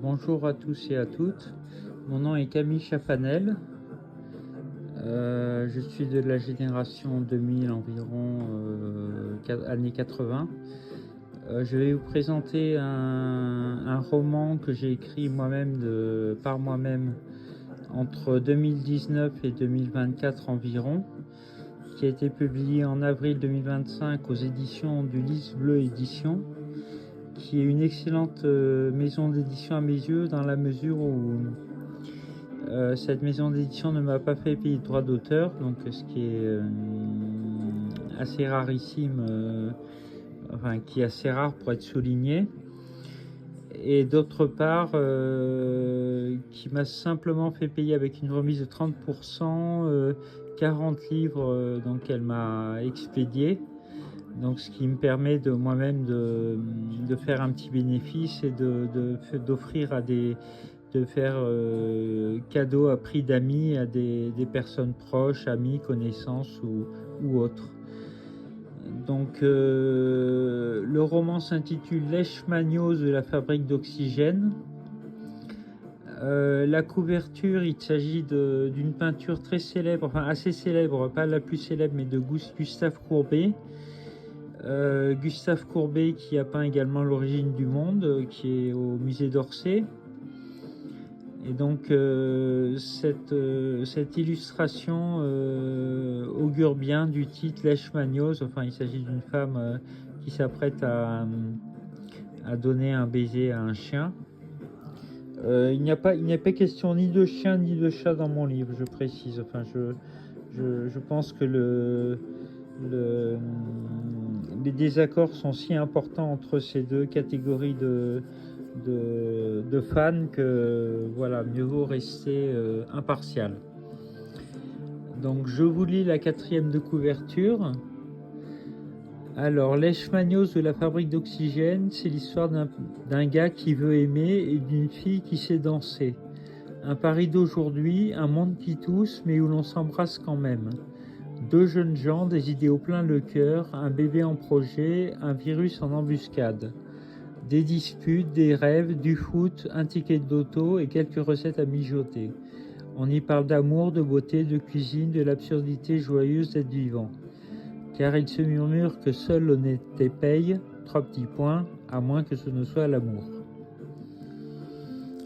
Bonjour à tous et à toutes, mon nom est Camille Chafanel, je suis de la génération 2000 environ, années 80. Je vais vous présenter un roman que j'ai écrit moi-même par moi-même entre 2019 et 2024 environ, qui a été publié en avril 2025 aux éditions du Lys Bleu Édition, qui est une excellente maison d'édition à mes yeux, dans la mesure où cette maison d'édition ne m'a pas fait payer de droits d'auteur, donc ce qui est assez rarissime, enfin qui est assez rare pour être souligné. Et d'autre part, qui m'a simplement fait payer avec une remise de 30%, 40 livres, donc elle m'a expédié. Donc ce qui me permet de moi-même de faire un petit bénéfice et d'offrir de faire cadeau à prix d'amis à des personnes proches, amis, connaissances ou autres. Donc le roman s'intitule Leishmaniose de la fabrique d'oxygène. La couverture, il s'agit d'une peinture très célèbre, enfin assez célèbre, pas la plus célèbre, mais de Gustave Courbet. Gustave Courbet qui a peint également L'origine du monde, qui est au musée d'Orsay. Et donc cette illustration augure bien du titre Leishmaniose. Enfin, il s'agit d'une femme qui s'apprête à donner un baiser à un chien. Il n'y a pas question ni de chien ni de chat dans mon livre, je précise. Enfin, je pense que les désaccords sont si importants entre ces deux catégories de fans que voilà, mieux vaut rester impartial. Donc je vous lis la 4e de couverture. Alors, Leishmaniose de la fabrique d'oxygène, c'est l'histoire d'un gars qui veut aimer et d'une fille qui sait danser. Un Paris d'aujourd'hui, un monde qui tousse mais où l'on s'embrasse quand même. Deux jeunes gens, des idées plein le cœur, un bébé en projet, un virus en embuscade. Des disputes, des rêves, du foot, un ticket d'auto et quelques recettes à mijoter. On y parle d'amour, de beauté, de cuisine, de l'absurdité joyeuse d'être vivant. Car il se murmure que seule l'honnêteté paye, 3 petits points, à moins que ce ne soit l'amour.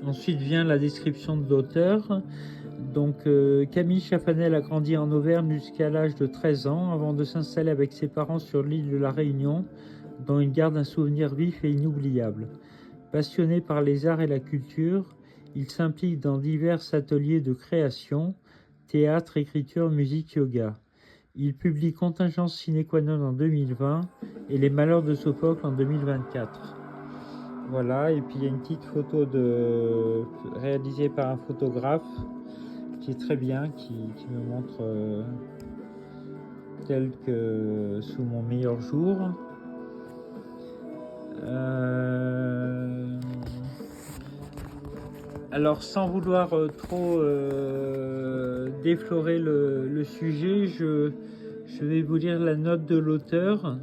Ensuite vient la description de l'auteur. Donc Camille Chafanel a grandi en Auvergne jusqu'à l'âge de 13 ans, avant de s'installer avec ses parents sur l'île de la Réunion, dont il garde un souvenir vif et inoubliable. Passionné par les arts et la culture, il s'implique dans divers ateliers de création, théâtre, écriture, musique, yoga. Il publie Contingence sine qua non en 2020 et Les Malheurs de Sophocle en 2024. Voilà, et puis il y a une petite photo réalisée par un photographe qui est très bien, qui me montre tel que sous mon meilleur jour. Alors, sans vouloir trop déflorer le sujet, je vais vous lire la note de l'auteur.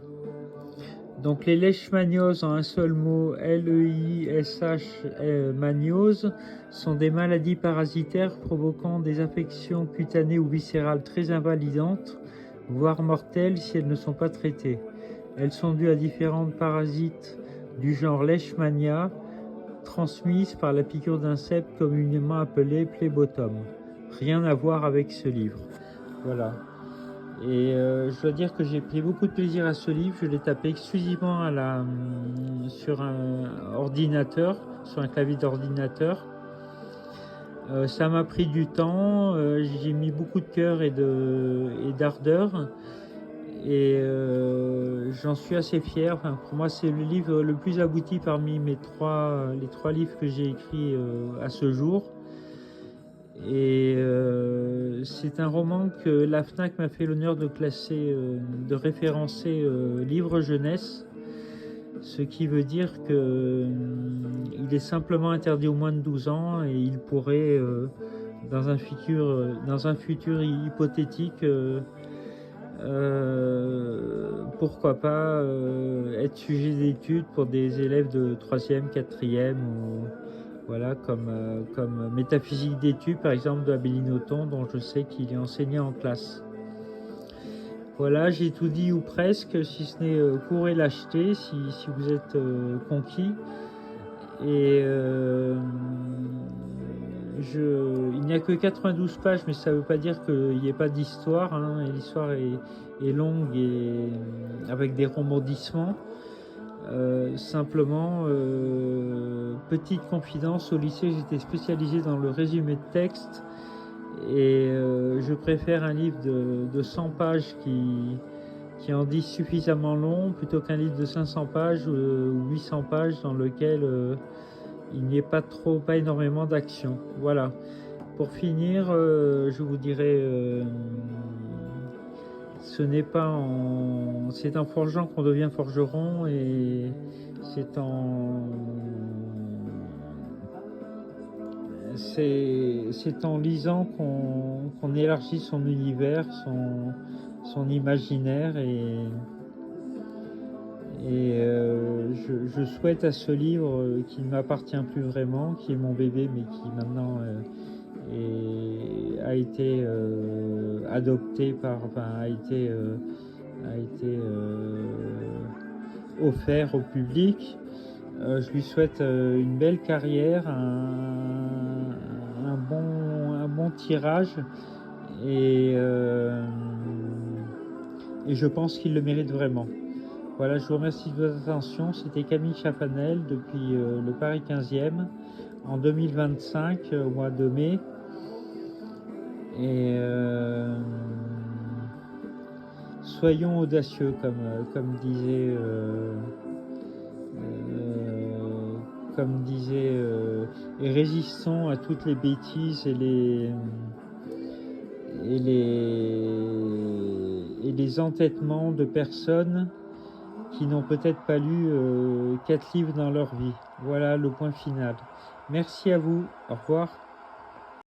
Donc, les leishmanioses, en un seul mot, L-E-I-S-H, maniose, sont des maladies parasitaires provoquant des affections cutanées ou viscérales très invalidantes, voire mortelles si elles ne sont pas traitées. Elles sont dues à différents parasites du genre Leishmania, transmises par la piqûre d'insectes communément appelée phlebotomes. Rien à voir avec ce livre. Voilà. Et je dois dire que j'ai pris beaucoup de plaisir à ce livre. Je l'ai tapé exclusivement sur un ordinateur, sur un clavier d'ordinateur. Ça m'a pris du temps, j'ai mis beaucoup de cœur et d'ardeur. Et j'en suis assez fier. Enfin, pour moi, c'est le livre le plus abouti parmi les trois livres que j'ai écrits à ce jour. Et c'est un roman que la FNAC m'a fait l'honneur de classer, de référencer livre jeunesse, ce qui veut dire que il est simplement interdit aux moins de 12 ans et il pourrait, dans un futur hypothétique, pourquoi pas être sujet d'étude pour des élèves de 3e, 4e, ou voilà, voilà, comme Métaphysique d'études, par exemple, de Amélie Nothomb, dont je sais qu'il est enseigné en classe. Voilà, j'ai tout dit ou presque, si ce n'est courez l'acheter si vous êtes conquis. Et il n'y a que 92 pages, mais ça ne veut pas dire qu'il n'y ait pas d'histoire, hein. L'histoire est longue et avec des rebondissements. Simplement, petite confidence, au lycée j'étais spécialisé dans le résumé de texte et je préfère un livre de 100 pages qui en dit suffisamment long plutôt qu'un livre de 500 pages ou 800 pages dans lequel il n'y ait pas énormément d'action. Voilà. Pour finir, je vous dirais, c'est en forgeant qu'on devient forgeron et c'est en lisant qu'on élargit son univers, son imaginaire et je souhaite à ce livre qui ne m'appartient plus vraiment, qui est mon bébé mais qui maintenant a été adopté a été offert au public. Je lui souhaite une belle carrière, un bon tirage et je pense qu'il le mérite vraiment. Voilà, je vous remercie de votre attention. C'était Camille Chapanel depuis le Paris 15e en 2025 au mois de mai. Et soyons audacieux comme disait et résistons à toutes les bêtises et les entêtements de personnes qui n'ont peut-être pas lu 4 livres dans leur vie. Voilà le point final. Merci à vous. Au revoir.